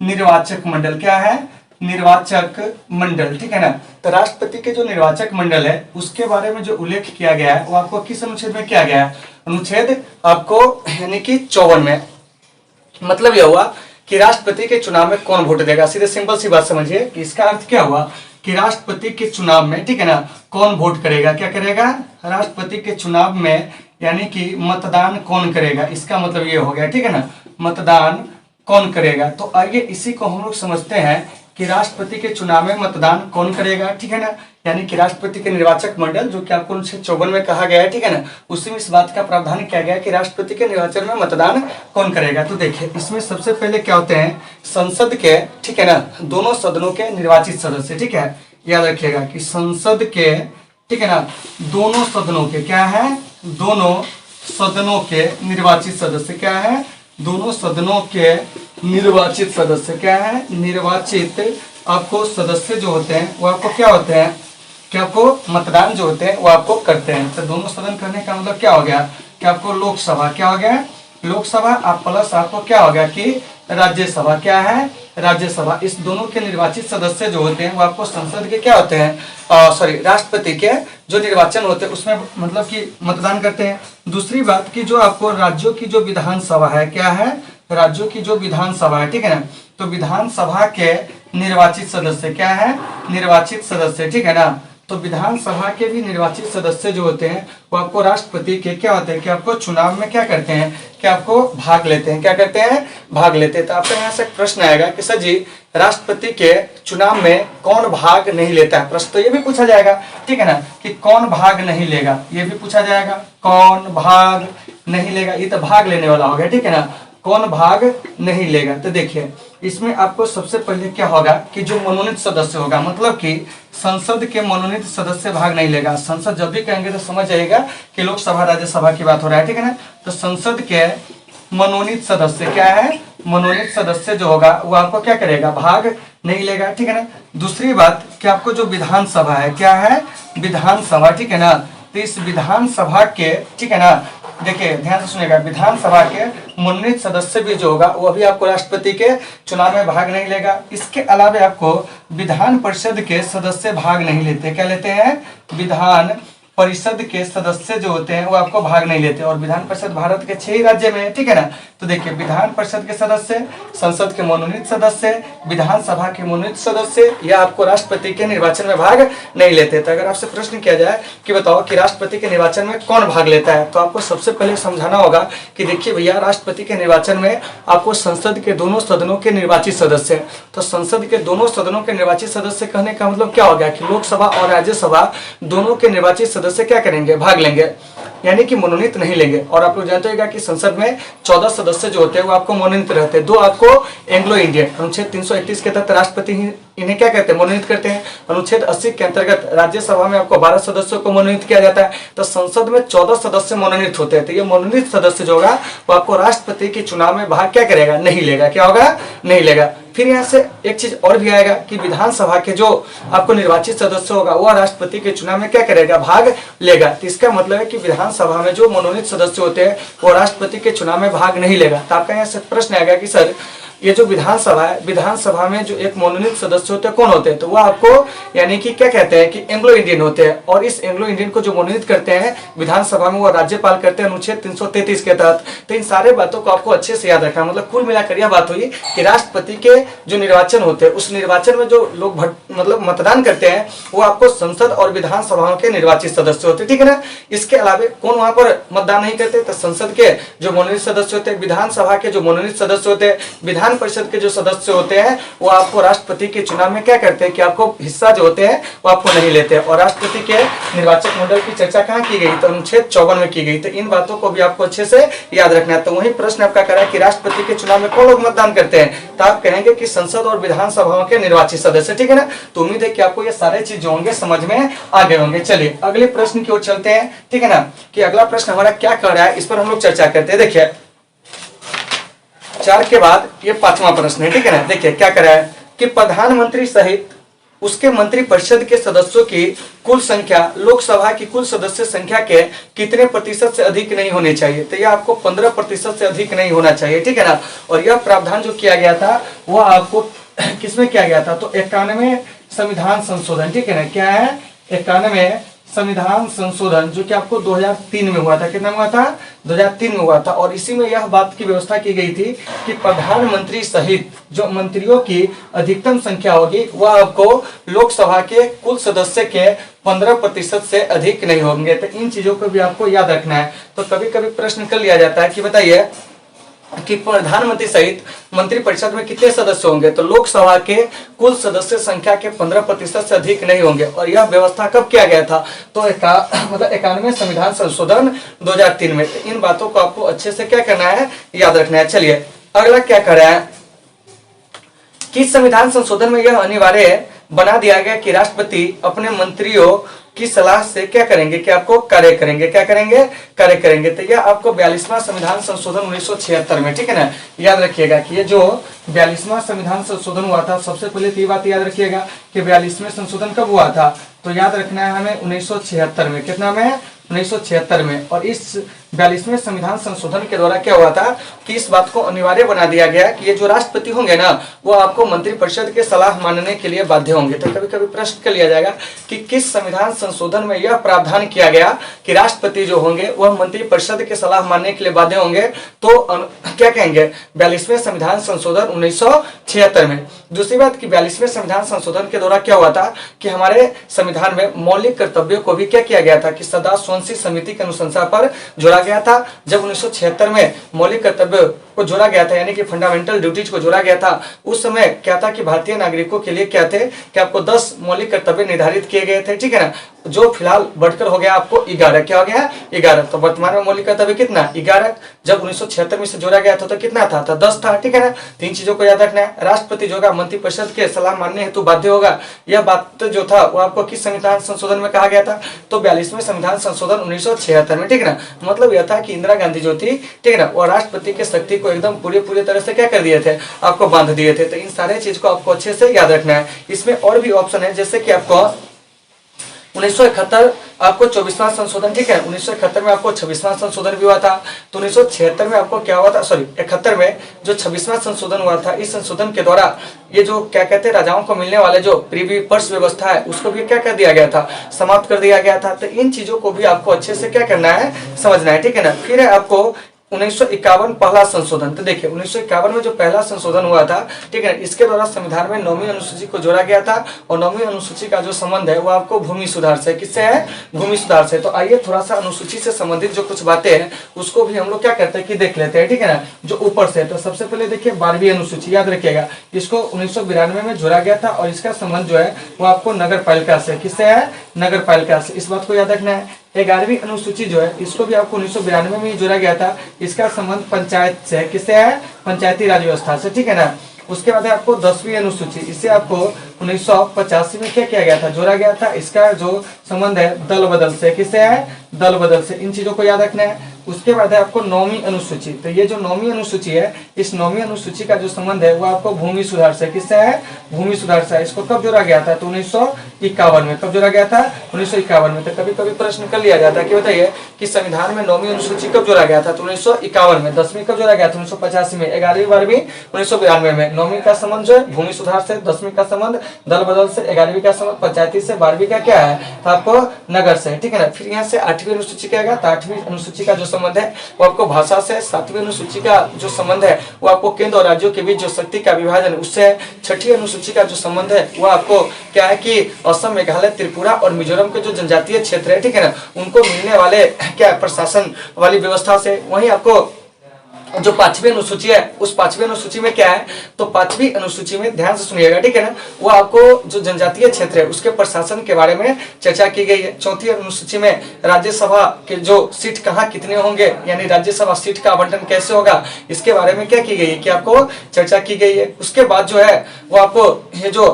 निर्वाचक मंडल क्या है, निर्वाचक मंडल, ठीक है ना। तो राष्ट्रपति के जो निर्वाचक मंडल है उसके बारे में जो उल्लेख किया गया है वो आपको किस अनुच्छेद में किया गया है, अनुच्छेद आपको यानी कि 54 में। मतलब यह हुआ कि राष्ट्रपति के चुनाव में कौन वोट देगा। सीधे सिंपल सी बात समझिए कि इसका अर्थ क्या हुआ कि राष्ट्रपति के चुनाव में, ठीक है ना, कौन वोट करेगा, क्या करेगा, राष्ट्रपति के चुनाव में यानी कि मतदान कौन करेगा, इसका मतलब ये हो गया, ठीक है ना, मतदान कौन करेगा। तो आइए इसी को हम लोग समझते हैं कि राष्ट्रपति के चुनाव में मतदान कौन करेगा, ठीक है ना। यानी कि राष्ट्रपति के निर्वाचक मंडल जो कि आपको 1954 में कहा गया है, ठीक है ना, उसी में इस बात का प्रावधान किया गया कि राष्ट्रपति के निर्वाचन में मतदान कौन करेगा। तो देखिए, इसमें सबसे पहले क्या होते हैं, संसद के, ठीक है ना, दोनों सदनों के निर्वाचित सदस्य, ठीक है। याद रखिएगा कि संसद के, ठीक है ना, दोनों सदनों के क्या है, दोनों सदनों के निर्वाचित सदस्य क्या है, दोनों सदनों के निर्वाचित सदस्य क्या है, निर्वाचित आपको सदस्य जो होते हैं वो आपको क्या होते हैं कि आपको मतदान जो होते हैं वो आपको करते हैं। तो दोनों सदन करने का मतलब क्या हो गया कि आपको लोकसभा क्या हो गया, लोकसभा आप प्लस आपको क्या हो गया कि राज्यसभा क्या है, राज्यसभा। इस दोनों के निर्वाचित सदस्य जो होते हैं वो आपको संसद के क्या होते हैं, सॉरी, राष्ट्रपति के जो निर्वाचन होते हैं उसमें मतलब कि मतदान करते हैं। दूसरी बात की जो आपको राज्यों की जो विधानसभा है, क्या है, राज्यों की जो विधानसभा है, ठीक है ना, तो विधानसभा के निर्वाचित सदस्य क्या है, निर्वाचित सदस्य, ठीक है ना। तो विधानसभा के भी निर्वाचित सदस्य जो होते हैं वो आपको राष्ट्रपति के क्या होते हैं कि आपको चुनाव में क्या करते हैं कि आपको भाग लेते हैं, क्या करते हैं, भाग लेते हैं। तो आपका यहाँ से प्रश्न आएगा कि सर जी राष्ट्रपति के चुनाव में कौन भाग नहीं लेता है, प्रश्न तो ये भी पूछा जाएगा, ठीक है ना, कि कौन भाग नहीं लेगा, ये भी पूछा जाएगा, कौन भाग नहीं लेगा, ये तो भाग लेने वाला हो गया, ठीक है ना, कौन भाग नहीं लेगा। तो देखिए, इसमें आपको सबसे पहले क्या होगा कि जो मनोनीत सदस्य होगा, मतलब कि संसद के मनोनीत सदस्य भाग नहीं लेगा। संसद जब भी कहेंगे तो समझ जाएगा कि लोकसभा राज्यसभा की बात हो रहा है, ठीक है ना। तो संसद के मनोनीत सदस्य क्या है, मनोनीत सदस्य जो होगा वो आपको क्या करेगा, भाग नहीं लेगा, ठीक है ना। दूसरी बात कि आपको जो विधानसभा है, क्या है, विधानसभा, ठीक है ना। तो इस विधानसभा के, ठीक है ना, देखिए ध्यान से सुनिएगा, विधानसभा के मनोनीत सदस्य भी जो होगा वो भी आपको राष्ट्रपति के चुनाव में भाग नहीं लेगा। इसके अलावा आपको विधान परिषद के सदस्य भाग नहीं लेते, क्या लेते हैं, विधान परिषद के सदस्य जो होते हैं वो आपको भाग नहीं लेते, और विधान परिषद भारत के 6 ही राज्य में है, ठीक है ना। तो देखिए विधान परिषद के सदस्य, संसद के मनोनीत सदस्य, विधानसभा के मनोनीत सदस्य या आपको राष्ट्रपति के निर्वाचन में भाग नहीं लेते। तो अगर आपसे प्रश्न किया जाए कि बताओ कि राष्ट्रपति के निर्वाचन में कौन भाग लेता है, तो आपको सबसे पहले समझाना होगा कि देखिए भैया, राष्ट्रपति के निर्वाचन में आपको संसद के दोनों सदनों के निर्वाचित सदस्य, तो संसद के दोनों सदनों के निर्वाचित सदस्य कहने का मतलब क्या हो गया कि लोकसभा और राज्यसभा दोनों के निर्वाचित सदस्य क्या करेंगे, भाग लेंगे, यानी कि मनोनीत नहीं लेंगे। और आप लोग जानते होगा कि संसद में 14 सदस्य जो होते हैं वो आपको मनोनीत रहते हैं, 2 आपको एंग्लो इंडियन, अनुच्छेद 331 के तहत राष्ट्रपति ही इन्हें क्या कहते हैं, मनोनीत करते हैं। अनुच्छेद 80 के अंतर्गत राज्यसभा में आपको 12 सदस्यों को मनोनीत किया जाता है, तो संसद में 14 सदस्य मनोनीत होते हैं। तो ये मनोनीत सदस्य जो होगा वो आपको राष्ट्रपति के चुनाव में भाग क्या करेगा, नहीं लेगा। क्या होगा, नहीं लेगा। फिर यहाँ से एक चीज और भी आएगा कि विधानसभा के जो आपको निर्वाचित सदस्य होगा वह राष्ट्रपति के चुनाव में क्या करेगा, भाग लेगा। तो इसका मतलब है कि विधानसभा में जो मनोनीत सदस्य होते हैं वो राष्ट्रपति के चुनाव में भाग नहीं लेगा। तो आपका यहाँ से प्रश्न आएगा कि सर ये जो विधानसभा है, विधानसभा में जो एक मनोनीत सदस्य होते हैं कौन होते हैं, तो वो आपको यानी कि क्या कहते हैं कि एंग्लो इंडियन होते हैं। और इस एंग्लो इंडियन को जो मनोनीत करते हैं विधानसभा में वो राज्यपाल करते हैं अनुच्छेद 333 के तहत। तो इन सारे बातों को आपको अच्छे से याद रखना। मतलब कुल मिलाकर यह बात हुई कि राष्ट्रपति के जो निर्वाचन होते हैं उस निर्वाचन में जो लोग मतलब मतदान करते हैं वो आपको संसद और विधानसभाओं के निर्वाचित सदस्य होते हैं, ठीक है ना। इसके अलावा कौन वहां पर मतदान नहीं करते, तो संसद के जो मनोनीत सदस्य होते हैं, विधानसभा के जो मनोनीत सदस्य होते हैं, विधान परिषद के जो सदस्य होते हैं वो आपको राष्ट्रपति के चुनाव में क्या करते हैं कि आपको हिस्सा जो होते हैं वो आपको नहीं लेते हैं। और राष्ट्रपति के निर्वाचक मंडल की चर्चा कहाँ की गई, तो अनुच्छेद 54 में की गई। तो इन बातों को भी आपको अच्छे से याद रखना है। तो वही प्रश्न आपका करा कि राष्ट्रपति के चुनाव में कौन लोग मतदान करते हैं, तो आप कहेंगे कि संसद और विधानसभाओं के निर्वाचित सदस्य, ठीक है ना। तो उम्मीद है कि आपको ये सारे चीज जो होंगे समझ में आ गए होंगे। चलिए अगले प्रश्न की ओर चलते हैं, ठीक है ना, कि अगला प्रश्न हमारा क्या कह रहा है इस पर हम लोग चर्चा करते हैं। देखिए 4 के बाद ये 5वां प्रश्न है, ठीक है ना। देखिए क्या कर रहा है कि प्रधानमंत्री सहित उसके मंत्रिपरिषद के सदस्यों की कुल संख्या लोकसभा की कुल सदस्य संख्या के कितने प्रतिशत से अधिक नहीं होनी चाहिए, तो यह आपको 15% से अधिक नहीं होना चाहिए, ठीक है ना। और यह प्रावधान जो किया गया था वह आपको किसमें किया गया था, तो 91 संविधान संशोधन, ठीक है ना। क्या है, 91 संविधान संशोधन जो कि आपको 2003 में हुआ था। कितना हुआ था, 2003 में हुआ था। और इसी में यह बात की व्यवस्था की गई थी कि प्रधानमंत्री सहित जो मंत्रियों की अधिकतम संख्या होगी वह आपको लोकसभा के कुल सदस्य के 15% से अधिक नहीं होंगे। तो इन चीजों को भी आपको याद रखना है। तो कभी कभी प्रश्न कर लिया जाता है कि बताइए कि प्रधानमंत्री सहित मंत्रिपरिषद में कितने सदस्य होंगे, तो लोकसभा के कुल सदस्य संख्या के 15% से अधिक नहीं होंगे। और यह व्यवस्था कब किया गया था, तो मतलब 91 संविधान संशोधन 2003 में। तो इन बातों को आपको अच्छे से क्या करना है, याद रखना है। चलिए अगला क्या कर रहा है कि संविधान संशोधन में यह अनिवार्य बना दिया गया कि राष्ट्रपति अपने मंत्रियों की सलाह से क्या करेंगे कि आपको कार्य करेंगे। क्या करेंगे, कार्य करेंगे। तो यह आपको 42वां संविधान संशोधन 1976 में, ठीक है ना। याद रखिएगा कि ये जो 42वां संविधान संशोधन हुआ था, सबसे पहले तो ये बात याद रखिएगा कि 42वें संशोधन कब हुआ था, तो याद रखना है हमें 1976 में। कितना में, 1976 में। और इस 42वें संविधान संशोधन के द्वारा क्या हुआ था कि इस बात को अनिवार्य बना दिया गया कि ये जो राष्ट्रपति होंगे ना वो आपको मंत्रिपरिषद के सलाह मानने के लिए बाध्य होंगे। तो कभी कभी प्रश्न कर लिया जाएगा कि किस संविधान संशोधन में यह प्रावधान किया गया कि राष्ट्रपति जो होंगे वह मंत्रिपरिषद के सलाह मानने के लिए बाध्य होंगे, तो क्या कहेंगे, 42वें संविधान संशोधन 1976 में। दूसरी बात कि 42वें संविधान संशोधन के द्वारा क्या हुआ था कि हमारे संविधान में मौलिक कर्तव्यों को भी क्या किया गया था कि सदा स्वयंसी समिति की अनुशंसा पर जोड़ा गया था। जब 1976 में मौलिक कर्तव्य को जोड़ा गया था, यानी कि फंडामेंटल ड्यूटीज को जोड़ा गया था, उस समय क्या था कि भारतीय नागरिकों के लिए क्या थे कि आपको 10 मौलिक कर्तव्य निर्धारित किए गए थे, ठीक है ना, जो फिलहाल बढ़कर हो गया आपको 11। क्या हो गया, 11। तो वर्तमान में मौलिक कर्तव्य कितना, 11। जब 1976 में से जोड़ा गया था तो कितना था, तो 10 था, ठीक है ना। तीन चीजों को याद रखना है। राष्ट्रपति जो होगा मंत्रिपरिषद के सलाह मानने हेतु बाध्य होगा। यह बात जो था वो आपको किस संविधान संशोधन में कहा गया था, तो 42वें संविधान संशोधन 1976 में, ठीक है ना। मतलब यह था कि इंदिरा गांधी जो थी, ठीक है ना, वो राष्ट्रपति के शक्ति को एकदम पूरी तरह से क्या कर दिए थे, आपको बांध दिए थे। तो इन सारे चीज को आपको अच्छे से याद रखना है। इसमें और भी ऑप्शन है, जैसे कि आपको 1971 आपको 24वां संशोधन, ठीक है। 1971 में आपको 26वां संशोधन भी हुआ था। तो 1976 में आपको क्या हुआ था, सॉरी 71 में जो 26वां संशोधन हुआ था, इस संशोधन के द्वारा ये जो क्या कहते हैं राजाओं को मिलने वाले जो प्रीवी पर्स व्यवस्था है उसको भी क्या कर दिया गया था, समाप्त कर दिया गया था। तो इन चीजों को भी आपको अच्छे से क्या करना है, समझना है, ठीक है ना। फिर है आपको 1951 पहला संशोधन। तो देखिए 1951 में जो पहला संशोधन हुआ था, ठीक है, इसके द्वारा संविधान में 9वीं अनुसूची को जोड़ा गया था। और 9वीं अनुसूची का जो संबंध है वो आपको भूमि सुधार से, किससे है, भूमि सुधार से। तो आइए थोड़ा सा अनुसूची से संबंधित जो कुछ बातें हैं उसको भी हम लोग क्या करते हैं कि देख लेते हैं, ठीक है ना, जो ऊपर से। तो सबसे पहले देखिए 12वीं अनुसूची, याद रखिएगा इसको 1992 में जोड़ा गया था और इसका संबंध जो है वो आपको नगर पालिका से, किससे है, नगर पालिका से, इस बात को याद रखना है। 11वीं अनुसूची जो है इसको भी आपको 1992 में ही जोड़ा गया था, इसका संबंध पंचायत से, किससे है, पंचायती राज व्यवस्था से, ठीक है ना। उसके बाद है आपको 10वीं अनुसूची, इसे आपको 1985 में क्या किया गया था, जोड़ा गया था, इसका जो संबंध है दल बदल से, किससे है, दल बदल से, इन चीजों को याद रखना है। उसके बाद है आपको 9वीं अनुसूची। तो ये जो 9वीं अनुसूची है, इस 9वीं अनुसूची का जो संबंध है वो आपको भूमि सुधार से, किससे है, भूमि सुधार से। इसको कब जोड़ा गया था, तो 1951 में। कब जोड़ा गया था, 1951 में। तो कभी कभी प्रश्न कर लिया जाता है कि बताइए कि संविधान में 9वीं अनुसूची कब जोड़ा गया था, तो 1951 में। 10वीं कब जोड़ा गया था, 1985 में। 11वीं 12वीं 1992 में। 9वीं का संबंध जो है भूमि सुधार से, 10वीं का संबंध दल बदल से, 11वीं का संबंध पंचायती से, 12वीं का क्या है, तो आपको नगर से, ठीक है ना। फिर यहाँ से 8वीं अनुसूची क्या है, तो 8वीं अनुसूची का जो संबंध है वो आपको भाषा से। 7वीं अनुसूची का जो संबंध है वो आपको केंद्र और राज्यों के बीच जो शक्ति का विभाजन उससे। 6वीं अनुसूची का जो संबंध है वो आपको क्या है कि असम, मेघालय, त्रिपुरा और मिजोरम के जो जनजातीय क्षेत्र है, ठीक है ना, उनको मिलने वाले क्या प्रशासन वाली व्यवस्था से। वहीं आपको जो 5वीं अनुसूची है, उस 5वीं अनुसूची में क्या है, तो 5वीं अनुसूची में ध्यान से सुनिएगा, ठीक है ना, वो आपको जो जनजातीय क्षेत्र है उसके प्रशासन के बारे में चर्चा की गई है। 4वीं अनुसूची में राज्यसभा के जो सीट कहाँ कितने होंगे, यानी राज्यसभा सीट का आवंटन कैसे होगा, इसके बारे में क्या की गई है कि आपको चर्चा की गई है। उसके बाद जो है वो आपको ये जो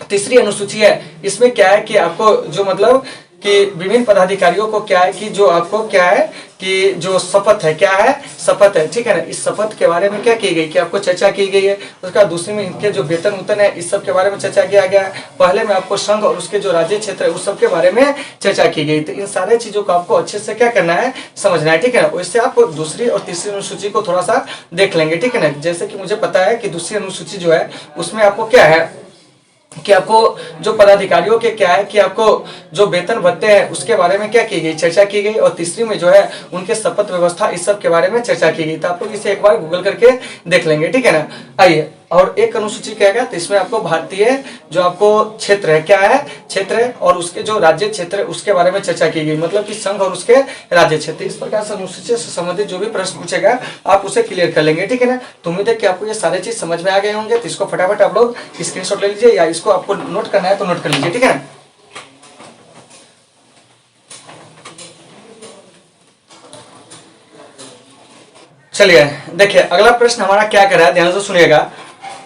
3री अनुसूची है, इसमें क्या है कि आपको जो मतलब कि विभिन्न पदाधिकारियों को क्या है कि जो आपको क्या है कि जो शपथ है, क्या है, शपथ है, ठीक है ना, इस शपथ के बारे में क्या की गई कि आपको चर्चा की गई है। उसका दूसरी में इनके जो वेतन उतन है इस सब के बारे में चर्चा किया गया है। पहले में आपको संघ और उसके जो राज्य क्षेत्र है उस सब के बारे में चर्चा की गई। तो इन सारे चीजों को आपको अच्छे से क्या करना है, समझना है, ठीक है ना। वैसे आप 2री और 3री अनुसूची को थोड़ा सा देख लेंगे, ठीक है ना। जैसे कि मुझे पता है कि 2री अनुसूची जो है उसमें आपको क्या है कि आपको जो पदाधिकारियों के क्या है कि आपको जो वेतन भत्ते हैं उसके बारे में क्या की गई, चर्चा की गई। और 3री में जो है उनके शपथ व्यवस्था, इस सब के बारे में चर्चा की गई। तो आप लोग इसे एक बार गूगल करके देख लेंगे, ठीक है ना। आइए, और एक अनुसूची क्या है, तो इसमें आपको भारतीय जो आपको क्षेत्र है, क्या है, क्षेत्र है, और उसके जो राज्य क्षेत्र है उसके बारे में चर्चा की गई, मतलब कि संघ और उसके राज्य क्षेत्र। इस प्रकार से अनुसूची से संबंधित जो भी प्रश्न पूछेगा आप उसे क्लियर कर लेंगे, ठीक है ना। तो उम्मीद है कि आपको ये सारे चीज समझ में आ गए होंगे। तो इसको फटाफट आप लोग स्क्रीनशॉट ले लीजिए, या इसको आपको नोट करना है तो नोट कर लीजिए, ठीक है ना। चलिए देखिए, अगला प्रश्न हमारा क्या कर रहा है, ध्यान से सुनिएगा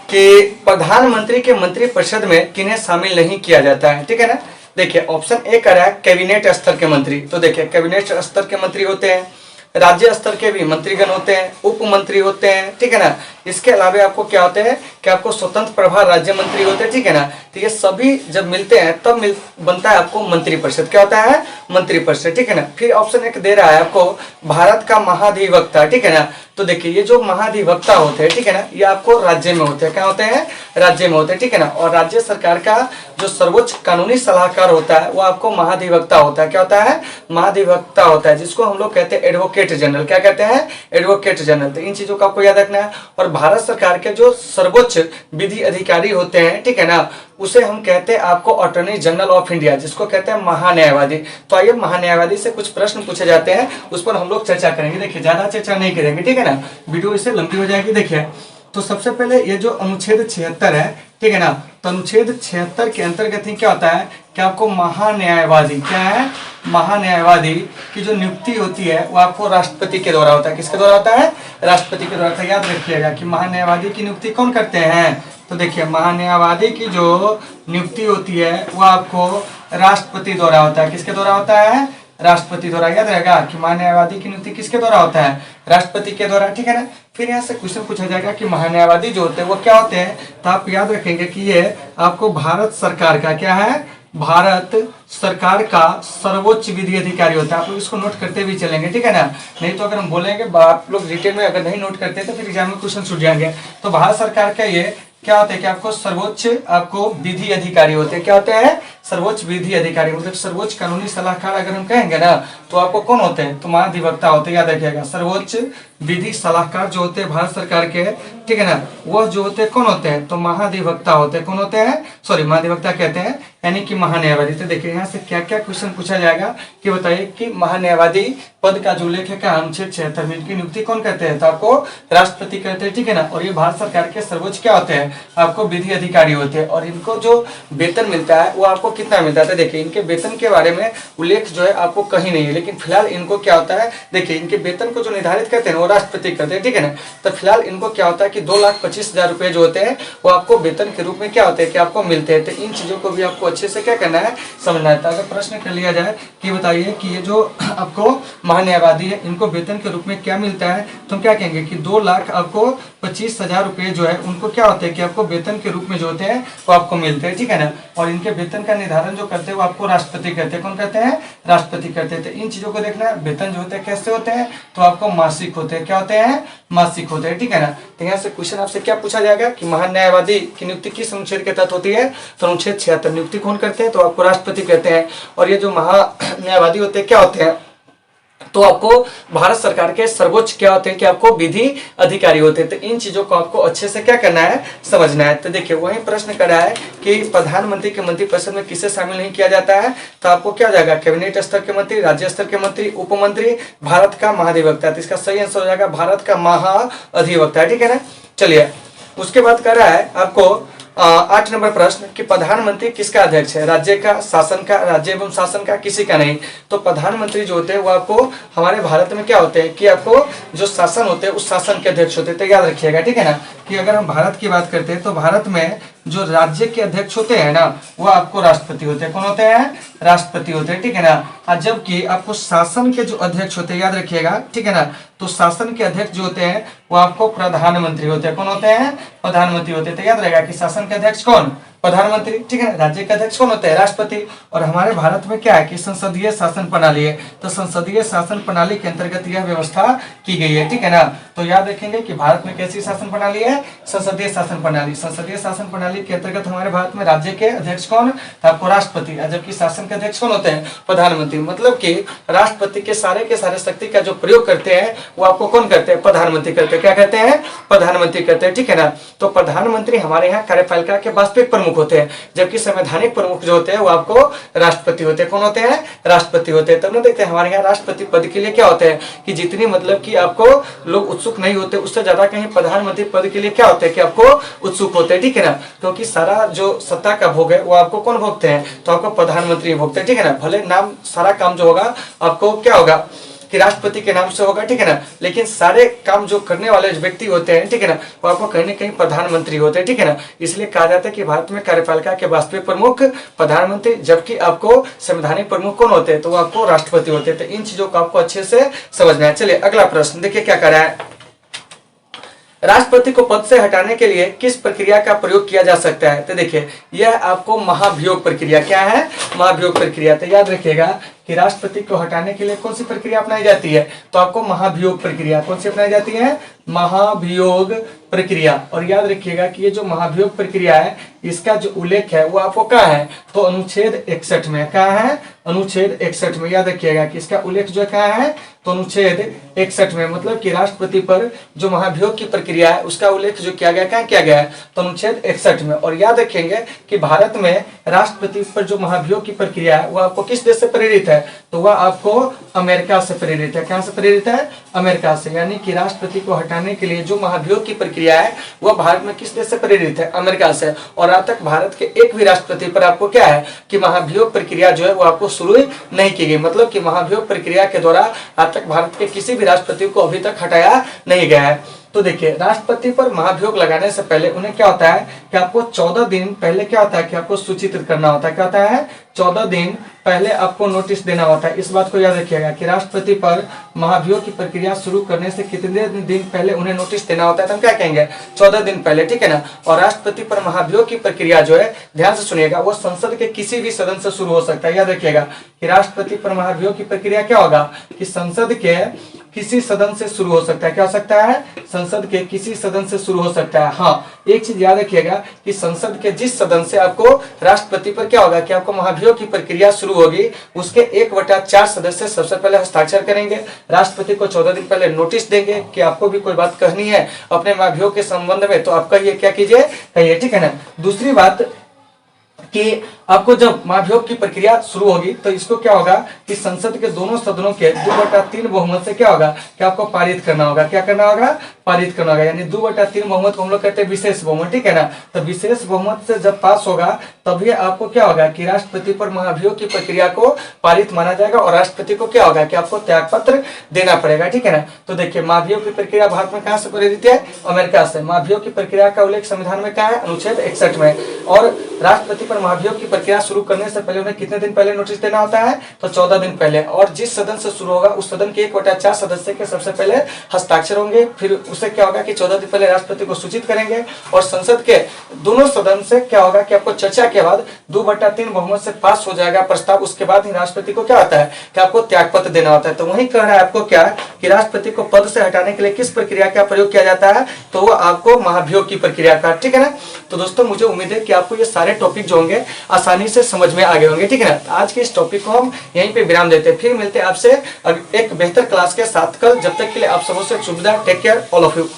कि प्रधानमंत्री के मंत्रिपरिषद में किन्हें शामिल नहीं किया जाता है, ठीक है ना। देखिए ऑप्शन ए कर रहा है कैबिनेट स्तर के मंत्री। तो देखिए कैबिनेट स्तर के मंत्री होते हैं, राज्य स्तर के भी मंत्रीगण होते हैं, उप मंत्री होते हैं, ठीक है ना। इसके अलावा आपको क्या होते हैं कि आपको स्वतंत्र प्रभार राज्य मंत्री होते हैं, ठीक है ना। तो ये सभी जब मिलते हैं तब बनता है आपको मंत्रिपरिषद। क्या होता है, मंत्रिपरिषद, ठीक है ना। फिर ऑप्शन एक दे रहा है आपको भारत का महाधिवक्ता, ठीक है ना। तो देखिए ये जो महाधिवक्ता होते हैं, ठीक है ना, ये आपको राज्य में होते हैं। क्या होते हैं, राज्य में होते हैं, ठीक है ना। और राज्य सरकार का जो सर्वोच्च कानूनी सलाहकार होता है वो आपको महाधिवक्ता होता है। क्या होता है, महाधिवक्ता होता है, जिसको हम लोग कहते हैं एडवोकेट जनरल। क्या कहते हैं, एडवोकेट जनरल। तो इन चीजों को आपको याद रखना है। और भारत सरकार के जो सर्वोच्च विधि अधिकारी होते हैं, ठीक है ना, उसे हम कहते हैं आपको अटॉर्नी जनरल ऑफ इंडिया, जिसको कहते हैं महान्यायवादी। तो आइए महान्यायवादी से कुछ प्रश्न पूछे जाते हैं, उस पर हम लोग चर्चा करेंगे। देखिए ज्यादा चर्चा नहीं करेंगे, ठीक है ना, वीडियो इससे लंबी हो जाएगी। देखिए तो सबसे पहले ये जो अनुच्छेद 76 है, ठीक है ना, तो अनुच्छेद 76 के अंतर्गत ही क्या होता है कि आपको महान्यायवादी, क्या है, महान्यायवादी की जो नियुक्ति होती है वो आपको राष्ट्रपति के द्वारा होता है। किसके द्वारा होता है, राष्ट्रपति के द्वारा। याद रखिएगा कि महान्यायवादी की नियुक्ति कौन करते हैं। तो देखिए महान्यायवादी की जो नियुक्ति होती है वो आपको राष्ट्रपति द्वारा होता है। किसके द्वारा होता है, राष्ट्रपति द्वारा। याद रहेगा कि महान्यायवादी की नियुक्ति किसके द्वारा होता है, राष्ट्रपति के द्वारा, ठीक है ना। फिर यहाँ से क्वेश्चन पूछा जाएगा कि महान्यायवादी जो होते हैं वो क्या होते हैं। तो आप याद रखेंगे कि ये आपको भारत सरकार का क्या है, भारत सरकार का सर्वोच्च विधि अधिकारी होता है। आप लोग इसको नोट करते भी चलेंगे, ठीक है ना, नहीं तो अगर हम बोलेंगे आप लोग डिटेल में अगर नहीं नोट करते तो फिर एग्जाम में क्वेश्चन छूट जाएंगे। तो भारत सरकार का ये क्या होता है कि आपको सर्वोच्च आपको विधि अधिकारी होते हैं। क्या होते हैं? सर्वोच्च विधि अधिकारी, मतलब सर्वोच्च कानूनी सलाहकार अगर हम कहेंगे ना तो आपको कौन होते हैं? तो महाधिवक्ता होते हैं, याद रखिएगा। सर्वोच्च विधि सलाहकार जो होते हैं भारत सरकार के, ठीक है ना, वह जो होते हैं कौन होते हैं? तो महाधिवक्ता होते हैं। कौन होते हैं? सॉरी, महाधिवक्ता कहते हैं, यानी कि महान्यायवादी। तो देखिए यहाँ से क्या क्या क्वेश्चन पूछा जाएगा कि बताइए कि महान्यायवादी पद का जो उल्लेख है क्या अनुच्छेद 76 में, इनकी नियुक्ति कौन करते हैं? तो आपको राष्ट्रपति करते हैं, ठीक है ना। और ये भारत सरकार के सर्वोच्च क्या होते हैं? आपको विधि अधिकारी होते हैं। और इनको जो वेतन मिलता है वो आपको कितना मिलता है? तो देखिए इनके वेतन के बारे में उल्लेख जो है आपको कहीं नहीं है, लेकिन फिलहाल इनको क्या होता है, देखिए इनके वेतन को जो निर्धारित करते हैं वो राष्ट्रपति करते हैं, ठीक है ना। तो फिलहाल इनको क्या होता है कि 2,25,000 रुपए जो होते हैं वो आपको वेतन के रूप में क्या होते हैं कि आपको मिलते हैं। तो इन चीजों को भी आपको अच्छे से क्या करना है, समझना है। तो अगर प्रश्न कर लिया जाए कि बताइए कि ये जो आपको महान्यायवादी है इनको वेतन के रूप में क्या मिलता है, तो हम क्या कहेंगे कि 2,25,000 रुपए जो है उनको क्या होते हैं कि आपको वेतन के रूप में जो होते हैं वो आपको मिलते हैं, ठीक है ना। और इनके वेतन का निर्धारण जो करते हैं वो आपको राष्ट्रपति करते हैं। कौन करते हैं? राष्ट्रपति करते हैं। तो इन चीजों को देखना है। वेतन जो होते हैं कैसे होते हैं? तो आपको मासिक होते हैं। क्या होते हैं? मासिक होते हैं, ठीक है ना। तो यहाँ से क्वेश्चन आपसे क्या पूछा जाएगा कि महान्यायवादी की नियुक्ति किस अनुच्छेद के तहत होती है? तो अनुच्छेद 76। नियुक्ति कौन करते हैं? तो आपको राष्ट्रपति कहते हैं। और ये जो महान्यायवादी होते हैं क्या होते हैं? तो आपको भारत सरकार के सर्वोच्च क्या होते हैं कि आपको विधि अधिकारी होते हैं। तो इन चीजों को आपको अच्छे से क्या करना है, समझना है। तो देखिए वही प्रश्न करा है कि प्रधानमंत्री के मंत्रिपरिषद में किसे शामिल नहीं किया जाता है, तो आपको क्या हो जाएगा? कैबिनेट स्तर के मंत्री, राज्य स्तर के मंत्री, उप मंत्री, भारत का महाधिवक्ता। तो इसका सही आंसर हो जाएगा भारत का महाधिवक्ता, ठीक है ना। चलिए उसके बाद कर रहा है आपको 8 नंबर प्रश्न कि प्रधानमंत्री किसका अध्यक्ष है? राज्य का, शासन का, राज्य एवं शासन का, किसी का नहीं। तो प्रधानमंत्री जो होते हैं वो आपको हमारे भारत में क्या होते हैं कि आपको जो शासन होते हैं उस शासन के अध्यक्ष होते हैं। तो याद रखिएगा, ठीक है ना, कि अगर हम भारत की बात करते हैं तो भारत में जो राज्य के अध्यक्ष होते हैं ना वो आपको राष्ट्रपति होते हैं। कौन होते हैं? राष्ट्रपति होते हैं, ठीक है ना। जबकि आपको शासन के जो अध्यक्ष होते हैं, याद रखिएगा, ठीक है ना, तो शासन के अध्यक्ष जो होते हैं वो आपको प्रधानमंत्री होते हैं। कौन होते हैं? प्रधानमंत्री होते हैं। तो याद रहेगा कि शासन के अध्यक्ष कौन? प्रधानमंत्री, ठीक है। राज्य के अध्यक्ष कौन होते हैं? राष्ट्रपति। और हमारे भारत में क्या है कि संसदीय शासन प्रणाली है। तो संसदीय शासन प्रणाली के अंतर्गत यह व्यवस्था की गई है, ठीक है ना। तो याद रखेंगे कि भारत में कैसी शासन प्रणाली है? संसदीय शासन प्रणाली। संसदीय शासन प्रणाली के अंतर्गत हमारे भारत में राज्य के अध्यक्ष कौन? तो आपको राष्ट्रपति, जबकि शासन के अध्यक्ष कौन होते हैं? प्रधानमंत्री। मतलब कि राष्ट्रपति के सारे शक्ति का जो प्रयोग करते हैं वो आपको कौन करते हैं? प्रधानमंत्री करते हैं। क्या करते हैं? प्रधानमंत्री करते हैं, ठीक है ना। तो प्रधानमंत्री हमारे यहाँ कार्यपालिका के वास्तविक प्रमुख होते हैं, जबकि संवैधानिक प्रमुख जो होते हैं वो आपको राष्ट्रपति होते हैं। कौन होते हैं? राष्ट्रपति होते हैं। तब ना देखते हैं हमारे यहाँ राष्ट्रपति पद के लिए क्या होते हैं कि जितनी मतलब कि आपको लोग उत्सुक नहीं होते उससे ज्यादा कहीं प्रधानमंत्री पद के लिए क्या होते हैं कि आपको उत्सुक होते हैं, ठीक है ना। क्योंकि सारा जो सत्ता का भोग है वो आपको कौन भोगते हैं? तो आपको प्रधानमंत्री भोगते हैं, ठीक है ना। भले नाम सारा काम जो होगा आपको क्या होगा कि राष्ट्रपति के नाम से होगा, ठीक है ना, लेकिन सारे काम जो करने वाले व्यक्ति होते हैं, ठीक है ना, वो आपको कहीं ना कहीं प्रधानमंत्री होते हैं, ठीक है ना। इसलिए कहा जाता है कि भारत में कार्यपालिका के वास्तविक प्रमुख प्रधानमंत्री, जबकि आपको संवैधानिक प्रमुख कौन होते हैं? तो वो आपको राष्ट्रपति होते हैं। तो इन चीजों को आपको अच्छे से समझना है। चलिए अगला प्रश्न देखिए क्या कर रहा है। राष्ट्रपति को पद से हटाने के लिए किस प्रक्रिया का प्रयोग किया जा सकता है? तो देखिए यह आपको महाभियोग प्रक्रिया, क्या है? महाभियोग प्रक्रिया। तो याद रखिएगा कि राष्ट्रपति को हटाने के लिए कौन सी प्रक्रिया अपनाई जाती है? तो आपको महाभियोग प्रक्रिया। कौन सी अपनाई जाती है? महाभियोग प्रक्रिया। और याद रखिएगा कि ये जो महाभियोग प्रक्रिया है इसका जो उल्लेख है वो आपको कहाँ है? तो अनुच्छेद 61 में। कहाँ है? अनुच्छेद 61 में। याद रखिएगा कि इसका उल्लेख जो कहाँ है? तो अनुच्छेद 61 में। मतलब कि राष्ट्रपति पर जो महाभियोग की प्रक्रिया है उसका उल्लेख जो किया गया, कहाँ किया गया है? तो अनुच्छेद 61 में। और याद रखेंगे कि भारत में राष्ट्रपति पर जो महाभियोग की प्रक्रिया है वो आपको किस देश से प्रेरित है? तो वह आपको अमेरिका से प्रेरित है। कहाँ से प्रेरित है? अमेरिका से। यानी कि राष्ट्रपति को हटाने के लिए जो महाभियोग की प्रक्रिया है वह भारत में किस देश से प्रेरित है? अमेरिका से। और आज तक भारत के एक भी राष्ट्रपति पर आपको क्या है कि महाभियोग प्रक्रिया जो है वो आपको शुरू नहीं की गई। मतलब कि महाभियोग प्रक्रिया के द्वारा आज तक भारत के किसी भी राष्ट्रपति को अभी तक हटाया नहीं गया है। तो देखिए राष्ट्रपति पर महाभियोग लगाने से पहले उन्हें क्या होता है कि आपको 14 दिन पहले क्या होता है कि आपको सूचित करना होता है। क्या होता है? 14 दिन पहले आपको नोटिस देना होता है। इस बात को याद रखिएगा कि राष्ट्रपति पर महाभियोग की प्रक्रिया शुरू करने से कितने दिन पहले उन्हें नोटिस देना होता है, तो हम क्या कहेंगे 14 दिन पहले, ठीक है ना। और राष्ट्रपति पर महाभियोग की प्रक्रिया जो है, ध्यान से सुनिएगा, वो संसद के किसी भी सदन से शुरू हो सकता है। याद रखिएगा कि राष्ट्रपति पर महाभियोग की प्रक्रिया क्या होगा कि संसद के किसी सदन से शुरू हो सकता है। क्या हो सकता है? संसद के किसी सदन से शुरू हो सकता है। हाँ, एक चीज याद रखिएगा कि संसद के जिस सदन से आपको राष्ट्रपति पर क्या होगा कि आपको महाभियोग की प्रक्रिया शुरू होगी, उसके 1/4 सदस्य सबसे पहले हस्ताक्षर करेंगे, राष्ट्रपति को 14 दिन पहले नोटिस देंगे कि आपको भी कोई बात कहनी है अपने महाभियोग के संबंध में, तो आप कहिए, क्या कीजिए, कहिए, ठीक है ना। दूसरी बात कि आपको जब महाभियोग की प्रक्रिया शुरू होगी तो इसको क्या होगा कि संसद के दोनों सदनों के 2/3 बहुमत से क्या होगा कि आपको पारित करना होगा। क्या करना होगा? पारित करना होगा, यानी 2/3 बहुमत को हम लोग कहते हैं विशेष बहुमत, ठीक है ना। तो विशेष बहुमत से जब पास होगा तभी आपको क्या होगा कि राष्ट्रपति पर महाभियोग की प्रक्रिया को पारित माना जाएगा और राष्ट्रपति को क्या होगा कि आपको त्याग पत्र देना पड़ेगा, ठीक है ना। तो देखिए, महाभियोग की प्रक्रिया भारत में कहाँ से प्रेरित है? अमेरिका से। महाभियोग की प्रक्रिया का उल्लेख संविधान में क्या है? अनुच्छेद 61 में। और राष्ट्रपति पर महाभियोग की प्रक्रिया शुरू करने से पहले उन्हें कितने दिन पहले नोटिस देना होता है? तो 14 दिन पहले। और जिस सदन से शुरू होगा उस सदन के 1/4 सदस्य के सबसे पहले हस्ताक्षर होंगे, फिर उसे क्या होगा कि 14 दिन पहले राष्ट्रपति को सूचित करेंगे और संसद के दोनों सदन से क्या होगा कि आपको चर्चा के बाद 2/3 बहुमत से पास हो जाएगा प्रस्ताव। उसके बाद ही राष्ट्रपति को क्या होता है कि आपको त्यागपत्र देना होता है। तो वही कह रहा है आपको क्या कि राष्ट्रपति को पद से हटाने के लिए किस प्रक्रिया का प्रयोग किया जाता है? तो वो आपको महाभियोग की प्रक्रिया का, ठीक है ना। तो दोस्तों, मुझे उम्मीद है कि आपको ये सारे टॉपिक जो होंगे आसानी से समझ में आ गए होंगे, ठीक है ना। आज के इस टॉपिक को हम यहीं पे विराम देते हैं, फिर मिलते हैं आपसे एक बेहतर क्लास के साथ कल। जब तक के लिए आप सबसे शुभदा, take care all of you.